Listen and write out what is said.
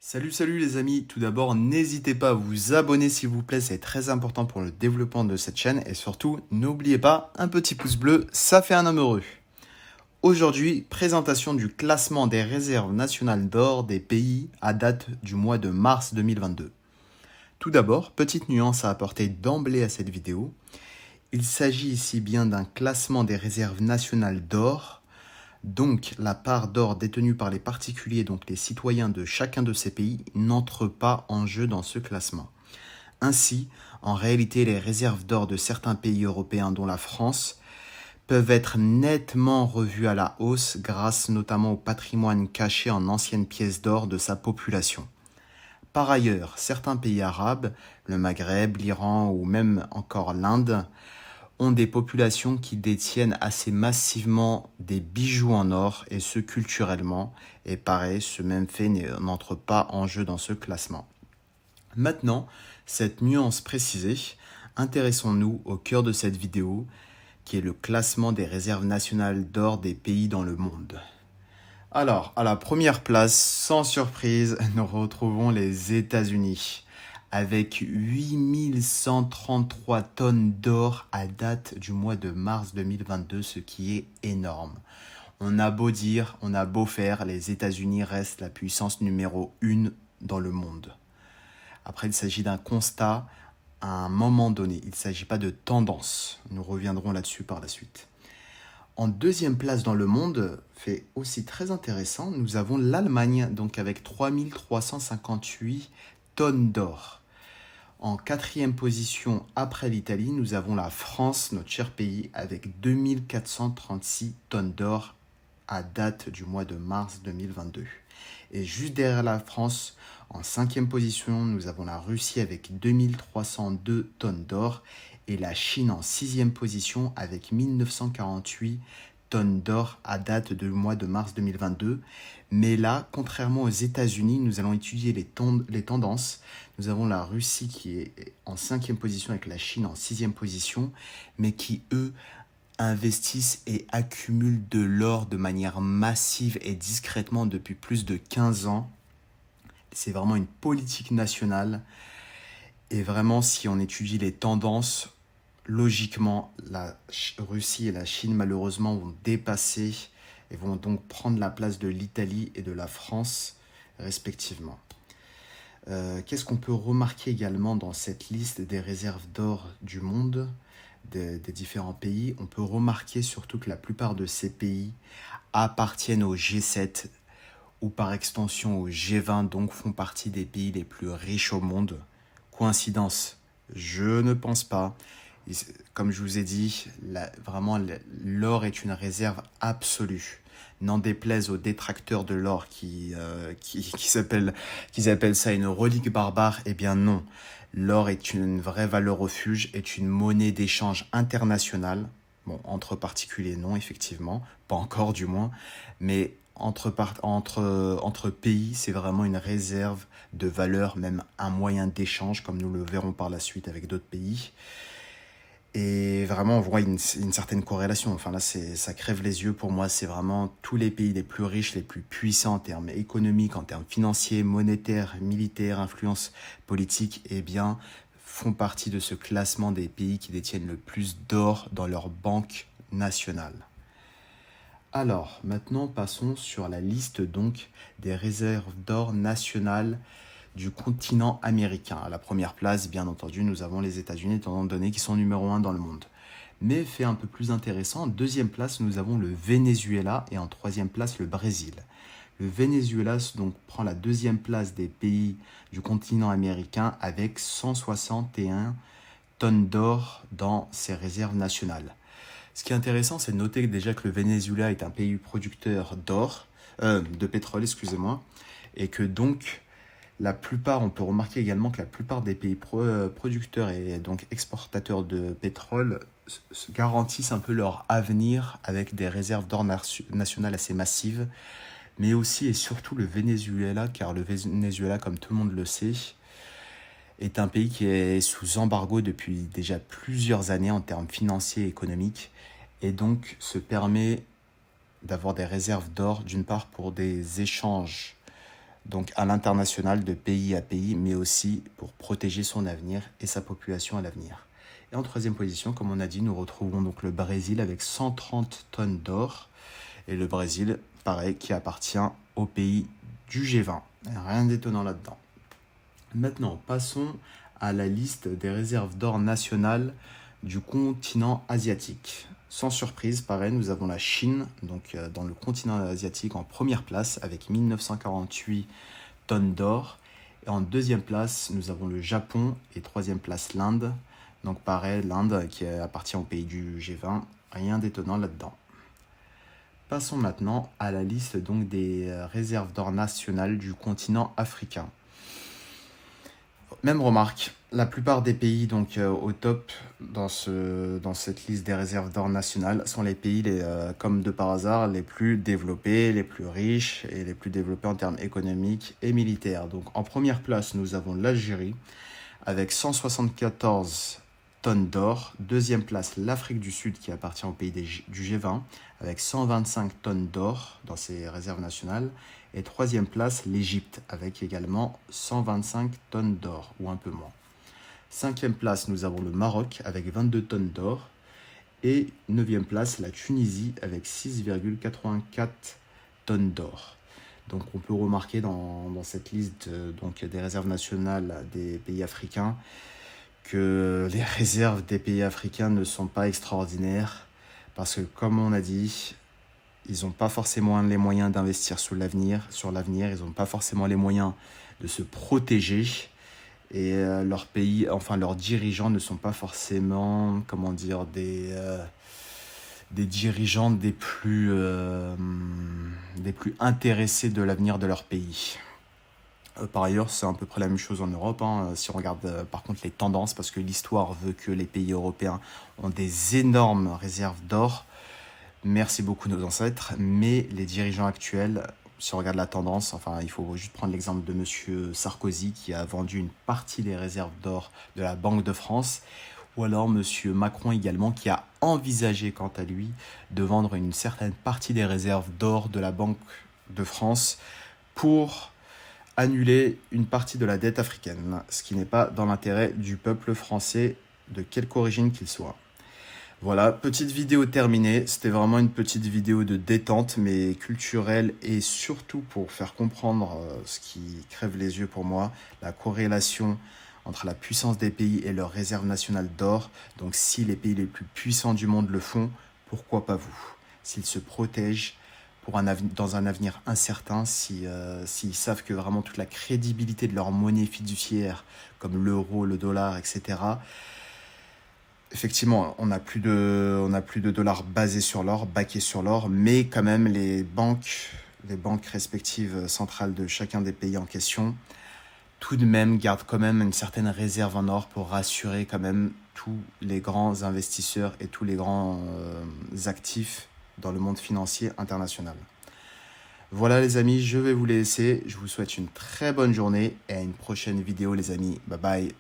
Salut les amis, tout d'abord n'hésitez pas à vous abonner s'il vous plaît, c'est très important pour le développement de cette chaîne et surtout n'oubliez pas un petit pouce bleu, ça fait un homme heureux. Aujourd'hui, présentation du classement des réserves nationales d'or des pays à date du mois de mars 2022. Tout d'abord, petite nuance à apporter d'emblée à cette vidéo, il s'agit ici bien d'un classement des réserves nationales d'or. Donc, la part d'or détenue par les particuliers, donc les citoyens de chacun de ces pays, n'entre pas en jeu dans ce classement. Ainsi, en réalité, les réserves d'or de certains pays européens, dont la France, peuvent être nettement revues à la hausse grâce notamment au patrimoine caché en anciennes pièces d'or de sa population. Par ailleurs, certains pays arabes, le Maghreb, l'Iran ou même encore l'Inde, ont des populations qui détiennent assez massivement des bijoux en or, et ce culturellement, et pareil, ce même fait n'entre pas en jeu dans ce classement. Maintenant, cette nuance précisée, intéressons-nous au cœur de cette vidéo, qui est le classement des réserves nationales d'or des pays dans le monde. Alors, à la première place, sans surprise, nous retrouvons les États-Unis avec 8133 tonnes d'or à date du mois de mars 2022, ce qui est énorme. On a beau dire, on a beau faire, les États-Unis restent la puissance numéro 1 dans le monde. Après, il s'agit d'un constat à un moment donné, il ne s'agit pas de tendance. Nous reviendrons là-dessus par la suite. En deuxième place dans le monde, fait aussi très intéressant, nous avons l'Allemagne, donc avec 3358 tonnes d'or. En quatrième position, après l'Italie, nous avons la France, notre cher pays, avec 2436 tonnes d'or à date du mois de mars 2022. Et juste derrière la France, en cinquième position, nous avons la Russie avec 2302 tonnes d'or et la Chine en sixième position avec 1948 tonnes d'or à date du mois de mars 2022. Mais là, contrairement aux États-Unis, nous allons étudier les tendances. Nous avons la Russie qui est en cinquième position avec la Chine en sixième position, mais qui, eux, investissent et accumulent de l'or de manière massive et discrètement depuis plus de 15 ans. C'est vraiment une politique nationale. Et vraiment, si on étudie les tendances, logiquement, la Russie et la Chine, malheureusement, vont dépasser et vont donc prendre la place de l'Italie et de la France, respectivement. Qu'est-ce qu'on peut remarquer également dans cette liste des réserves d'or du monde, des différents pays? On peut remarquer surtout que la plupart de ces pays appartiennent au G7 ou par extension au G20, donc font partie des pays les plus riches au monde. Coïncidence? Je ne pense pas. Comme je vous ai dit, vraiment l'or est une réserve absolue. N'en déplaise aux détracteurs de l'or qui appellent ça une relique barbare, eh bien non. L'or est une vraie valeur refuge, est une monnaie d'échange internationale. Bon, entre particuliers non, effectivement, pas encore du moins, mais entre pays, c'est vraiment une réserve de valeur, même un moyen d'échange, comme nous le verrons par la suite avec d'autres pays. Et vraiment, on voit une certaine corrélation. Enfin là, ça crève les yeux pour moi. C'est vraiment tous les pays les plus riches, les plus puissants en termes économiques, en termes financiers, monétaires, militaires, influence politique, eh bien, font partie de ce classement des pays qui détiennent le plus d'or dans leur banque nationale. Alors, maintenant, passons sur la liste donc des réserves d'or nationales du continent américain. À la première place, bien entendu, nous avons les États-Unis, étant donné qu'ils sont numéro 1 dans le monde. Mais fait un peu plus intéressant, en deuxième place, nous avons le Venezuela et en troisième place, le Brésil. Le Venezuela donc prend la deuxième place des pays du continent américain avec 161 tonnes d'or dans ses réserves nationales. Ce qui est intéressant, c'est de noter déjà que le Venezuela est un pays producteur de pétrole, excusez-moi, et que donc on peut remarquer également que la plupart des pays producteurs et donc exportateurs de pétrole garantissent un peu leur avenir avec des réserves d'or nationales assez massives, mais aussi et surtout le Venezuela, car le Venezuela, comme tout le monde le sait, est un pays qui est sous embargo depuis déjà plusieurs années en termes financiers et économiques, et donc se permet d'avoir des réserves d'or, d'une part pour des échanges donc à l'international de pays à pays, mais aussi pour protéger son avenir et sa population à l'avenir. Et en troisième position, comme on a dit, nous retrouvons donc le Brésil avec 130 tonnes d'or. Et le Brésil, pareil, qui appartient au pays du G20. Rien d'étonnant là-dedans. Maintenant, passons à la liste des réserves d'or nationales du continent asiatique. Sans surprise, pareil, nous avons la Chine, donc dans le continent asiatique en première place avec 1948 tonnes d'or. Et en deuxième place, nous avons le Japon et troisième place l'Inde. Donc pareil, l'Inde qui appartient au pays du G20, rien d'étonnant là-dedans. Passons maintenant à la liste donc des réserves d'or nationales du continent africain. Même remarque, la plupart des pays donc au top dans cette liste des réserves d'or nationales sont les pays, comme de par hasard, les plus développés, les plus riches et les plus développés en termes économiques et militaires. Donc en première place, nous avons l'Algérie avec 174 tonnes d'or. Deuxième place, l'Afrique du Sud qui appartient au pays du G20 avec 125 tonnes d'or dans ses réserves nationales. Et troisième place, l'Égypte avec également 125 tonnes d'or ou un peu moins. Cinquième place, nous avons le Maroc avec 22 tonnes d'or. Et neuvième place, la Tunisie avec 6,84 tonnes d'or. Donc on peut remarquer dans cette liste donc, des réserves nationales des pays africains que les réserves des pays africains ne sont pas extraordinaires parce que comme on a dit, ils n'ont pas forcément les moyens d'investir sur l'avenir, ils n'ont pas forcément les moyens de se protéger et leur pays, enfin leurs dirigeants ne sont pas forcément, comment dire, des dirigeants des plus intéressés de l'avenir de leur pays. Par ailleurs, c'est à peu près la même chose en Europe, hein. Si on regarde par contre les tendances, parce que l'histoire veut que les pays européens ont des énormes réserves d'or. Merci beaucoup nos ancêtres, mais les dirigeants actuels, si on regarde la tendance, enfin il faut juste prendre l'exemple de monsieur Sarkozy qui a vendu une partie des réserves d'or de la Banque de France, ou alors monsieur Macron également qui a envisagé quant à lui de vendre une certaine partie des réserves d'or de la Banque de France pour annuler une partie de la dette africaine, ce qui n'est pas dans l'intérêt du peuple français de quelque origine qu'il soit. Voilà, petite vidéo terminée. C'était vraiment une petite vidéo de détente, mais culturelle et surtout pour faire comprendre ce qui crève les yeux pour moi, la corrélation entre la puissance des pays et leurs réserves nationales d'or. Donc si les pays les plus puissants du monde le font, pourquoi pas vous? S'ils se protègent dans un avenir incertain, s'ils savent que vraiment toute la crédibilité de leur monnaie fiduciaire, comme l'euro, le dollar, etc., effectivement, on n'a plus de dollars basés sur l'or, baqués sur l'or, mais quand même les banques respectives centrales de chacun des pays en question, tout de même gardent quand même une certaine réserve en or pour rassurer quand même tous les grands investisseurs et tous les grands actifs dans le monde financier international. Voilà les amis, je vais vous laisser. Je vous souhaite une très bonne journée et à une prochaine vidéo les amis. Bye bye.